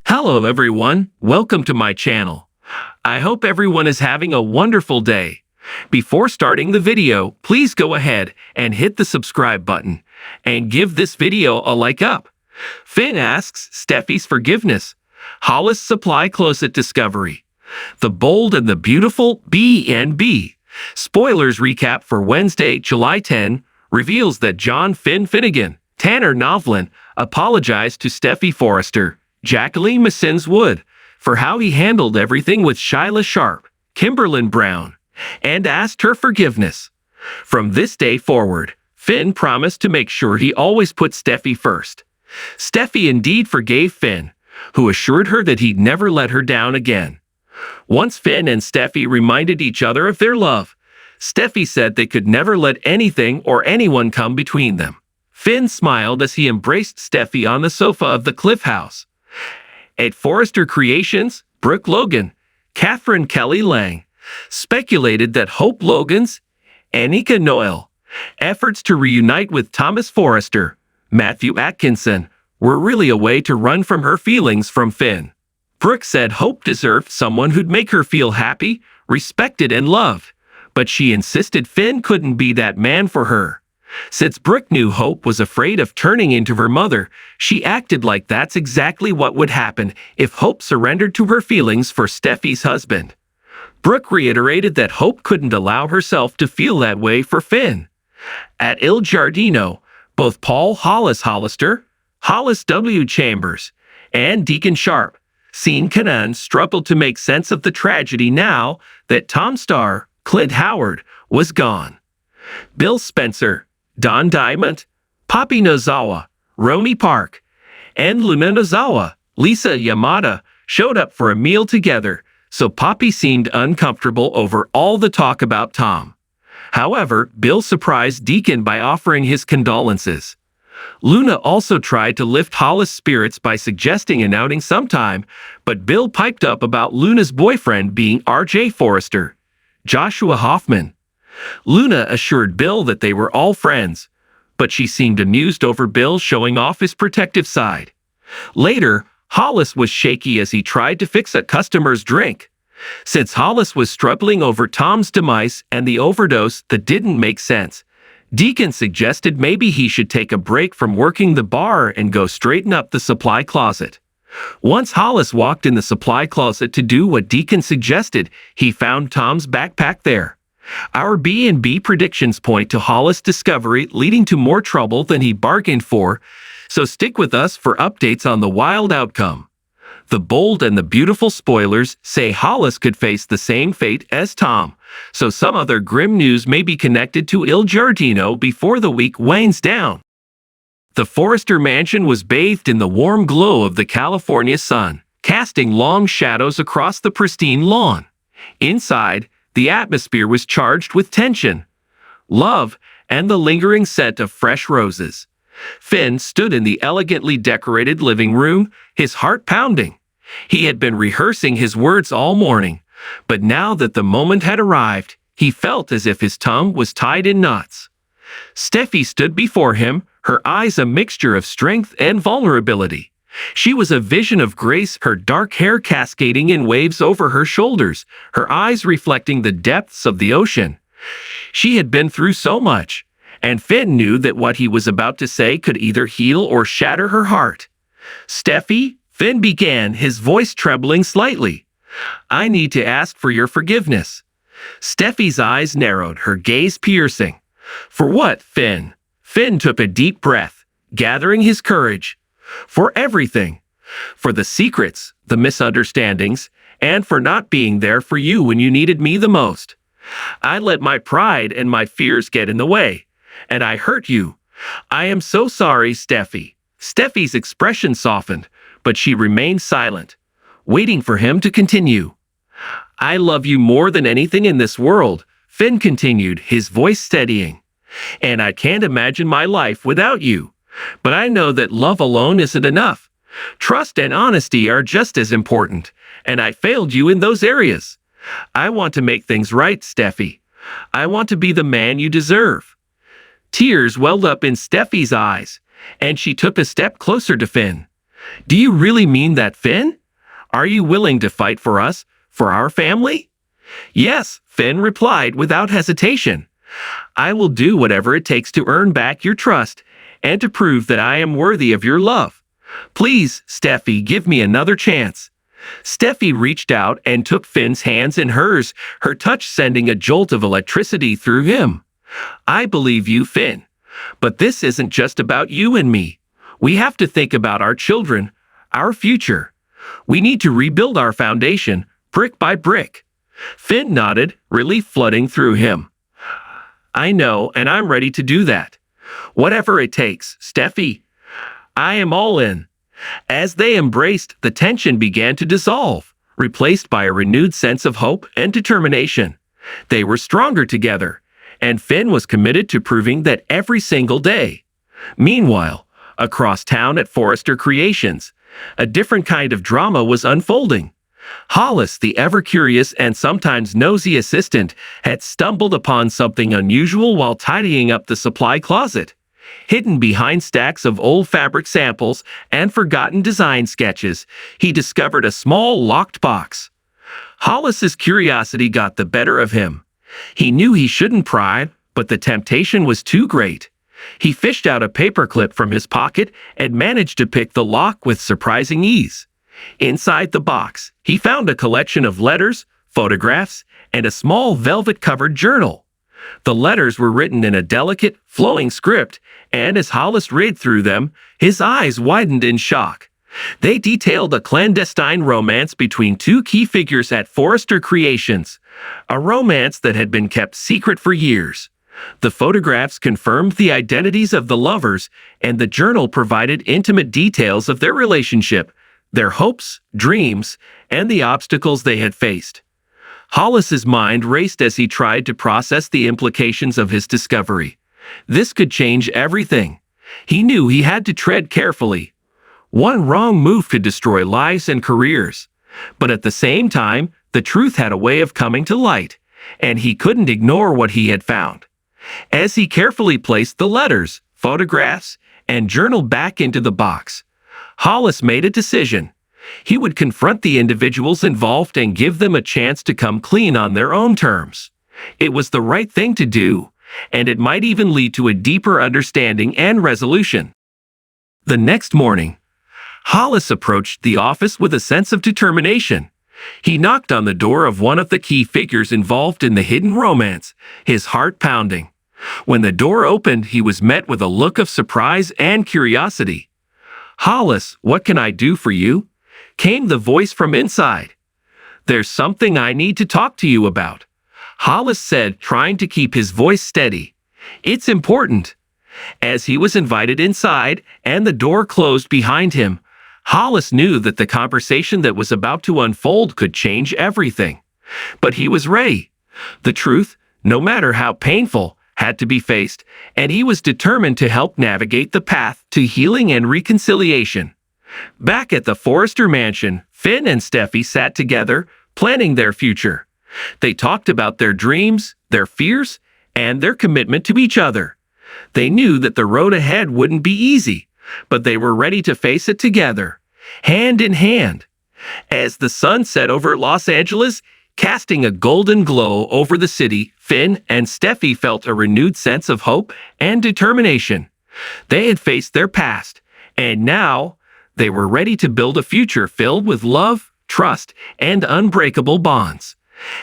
Hello everyone, welcome to my channel. I hope everyone is having a wonderful day. Before starting the video, please go ahead and hit the subscribe button and give this video a like up. Finn asks Steffi's forgiveness. Hollis supply closet discovery. The Bold and the Beautiful B&B. Spoilers recap for Wednesday, July 10, reveals that John Finnegan, Tanner Novlin, apologized to Steffi Forrester, Jacqueline Massins Wood, for how he handled everything with Shyla Sharp, Kimberlyn Brown, and asked her forgiveness. From this day forward, Finn promised to make sure he always put Steffi first. Steffi indeed forgave Finn, who assured her that he'd never let her down again. Once Finn and Steffi reminded each other of their love, Steffi said they could never let anything or anyone come between them. Finn smiled as he embraced Steffi on the sofa of the Cliff House. At Forrester Creations, Brooke Logan, Catherine Kelly Lang, speculated that Hope Logan's, Annika Noel, efforts to reunite with Thomas Forrester, Matthew Atkinson, were really a way to run from her feelings from Finn. Brooke said Hope deserved someone who'd make her feel happy, respected, and loved, but she insisted Finn couldn't be that man for her. Since Brooke knew Hope was afraid of turning into her mother, she acted like that's exactly what would happen if Hope surrendered to her feelings for Steffi's husband. Brooke reiterated that Hope couldn't allow herself to feel that way for Finn. At Il Giardino, both Paul Hollister, Hollis W. Chambers, and Deacon Sharp, Sean Kanan, struggled to make sense of the tragedy now that Tom star, Clint Howard, was gone. Bill Spencer, Don Diamond, Poppy Nozawa, Romy Park, and Luna Nozawa, Lisa Yamada, showed up for a meal together, so Poppy seemed uncomfortable over all the talk about Tom. However, Bill surprised Deacon by offering his condolences. Luna also tried to lift Hollis' spirits by suggesting an outing sometime, but Bill piped up about Luna's boyfriend being R.J. Forrester, Joshua Hoffman. Luna assured Bill that they were all friends, but she seemed amused over Bill showing off his protective side. Later, Hollis was shaky as he tried to fix a customer's drink. Since Hollis was struggling over Tom's demise and the overdose that didn't make sense, Deacon suggested maybe he should take a break from working the bar and go straighten up the supply closet. Once Hollis walked in the supply closet to do what Deacon suggested, he found Tom's backpack there. Our B&B predictions point to Hollis' discovery leading to more trouble than he bargained for, so stick with us for updates on the wild outcome. The Bold and the Beautiful spoilers say Hollis could face the same fate as Tom, so some other grim news may be connected to Il Giardino before the week winds down. The Forrester mansion was bathed in the warm glow of the California sun, casting long shadows across the pristine lawn. Inside, the atmosphere was charged with tension, love, and the lingering scent of fresh roses. Finn stood in the elegantly decorated living room, his heart pounding. He had been rehearsing his words all morning, but now that the moment had arrived, he felt as if his tongue was tied in knots. Steffi stood before him, her eyes a mixture of strength and vulnerability. She was a vision of grace, her dark hair cascading in waves over her shoulders, her eyes reflecting the depths of the ocean. She had been through so much, and Finn knew that what he was about to say could either heal or shatter her heart. "Steffi," Finn began, his voice trembling slightly, "I need to ask for your forgiveness." Steffi's eyes narrowed, her gaze piercing. "For what, Finn?" Finn took a deep breath, gathering his courage. "For everything. For the secrets, the misunderstandings, and for not being there for you when you needed me the most. I let my pride and my fears get in the way, and I hurt you. I am so sorry, Steffi." Steffi's expression softened, but she remained silent, waiting for him to continue. "I love you more than anything in this world," Finn continued, his voice steadying. "And I can't imagine my life without you. But I know that love alone isn't enough. Trust and honesty are just as important, and I failed you in those areas. I want to make things right, Steffi. I want to be the man you deserve." Tears welled up in Steffi's eyes, and she took a step closer to Finn. Do you really mean that, Finn? Are you willing to fight for us, for our family? Yes, Finn replied without hesitation. I will do whatever it takes to earn back your trust and to prove that I am worthy of your love. Please, Steffi, give me another chance. Steffi reached out and took Finn's hands in hers, her touch sending a jolt of electricity through him. I believe you, Finn. But this isn't just about you and me. We have to think about our children, our future. We need to rebuild our foundation, brick by brick. Finn nodded, relief flooding through him. I know, and I'm ready to do that. Whatever it takes, Steffi. I am all in. As they embraced, the tension began to dissolve, replaced by a renewed sense of hope and determination. They were stronger together, and Finn was committed to proving that every single day. Meanwhile, across town at Forrester Creations, a different kind of drama was unfolding. Hollis, the ever-curious and sometimes nosy assistant, had stumbled upon something unusual while tidying up the supply closet. Hidden behind stacks of old fabric samples and forgotten design sketches, he discovered a small locked box. Hollis's curiosity got the better of him. He knew he shouldn't pry, but the temptation was too great. He fished out a paperclip from his pocket and managed to pick the lock with surprising ease. Inside the box, he found a collection of letters, photographs, and a small velvet-covered journal. The letters were written in a delicate, flowing script, and as Hollis read through them, his eyes widened in shock. They detailed a clandestine romance between two key figures at Forrester Creations, a romance that had been kept secret for years. The photographs confirmed the identities of the lovers, and the journal provided intimate details of their relationship, their hopes, dreams, and the obstacles they had faced. Hollis's mind raced as he tried to process the implications of his discovery. This could change everything. He knew he had to tread carefully. One wrong move could destroy lives and careers. But at the same time, the truth had a way of coming to light, and he couldn't ignore what he had found. As he carefully placed the letters, photographs, and journal back into the box, Hollis made a decision. He would confront the individuals involved and give them a chance to come clean on their own terms. It was the right thing to do, and it might even lead to a deeper understanding and resolution. The next morning, Hollis approached the office with a sense of determination. He knocked on the door of one of the key figures involved in the hidden romance, his heart pounding. When the door opened, he was met with a look of surprise and curiosity. "Hollis, what can I do for you?" came the voice from inside. "There's something I need to talk to you about," Hollis said, trying to keep his voice steady. "It's important." As he was invited inside and the door closed behind him, Hollis knew that the conversation that was about to unfold could change everything. But he was ready. The truth, no matter how painful, had to be faced, and he was determined to help navigate the path to healing and reconciliation. Back at the Forrester mansion, Finn and Steffi sat together, planning their future. They talked about their dreams, their fears, and their commitment to each other. They knew that the road ahead wouldn't be easy, but they were ready to face it together, hand in hand. As the sun set over Los Angeles, casting a golden glow over the city, Finn and Steffi felt a renewed sense of hope and determination. They had faced their past, and now they were ready to build a future filled with love, trust, and unbreakable bonds.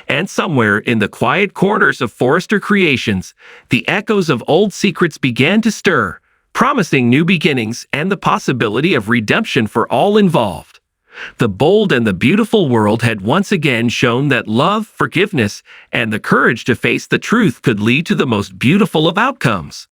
And somewhere in the quiet corners of Forrester Creations, the echoes of old secrets began to stir, promising new beginnings and the possibility of redemption for all involved. The bold and the beautiful world had once again shown that love, forgiveness, and the courage to face the truth could lead to the most beautiful of outcomes.